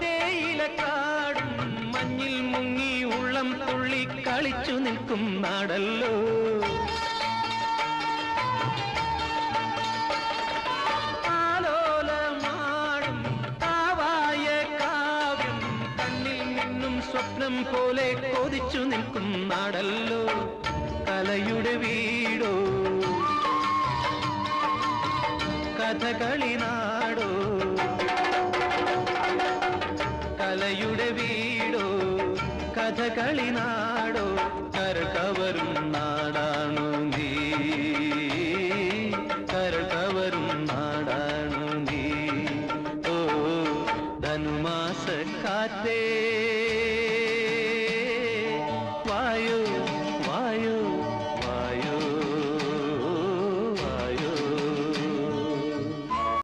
തേയിലക്കാടും മഞ്ഞിൽ മുങ്ങി ഉള്ളം തുള്ളി കളിച്ചു നിൽക്കും നാടല്ലോ. ആലോലമാടും കാവായ കാവ്യം കണ്ണിൽ നിന്നും സ്വപ്നം പോലെ കൊതിച്ചു നിൽക്കും നാടല്ലോ. കലയുടെ വീടോ കഥകളി നാടോ, കലയുടെ വീടോ കഥകളി നാടോ, കരകവരും നാടാണോ.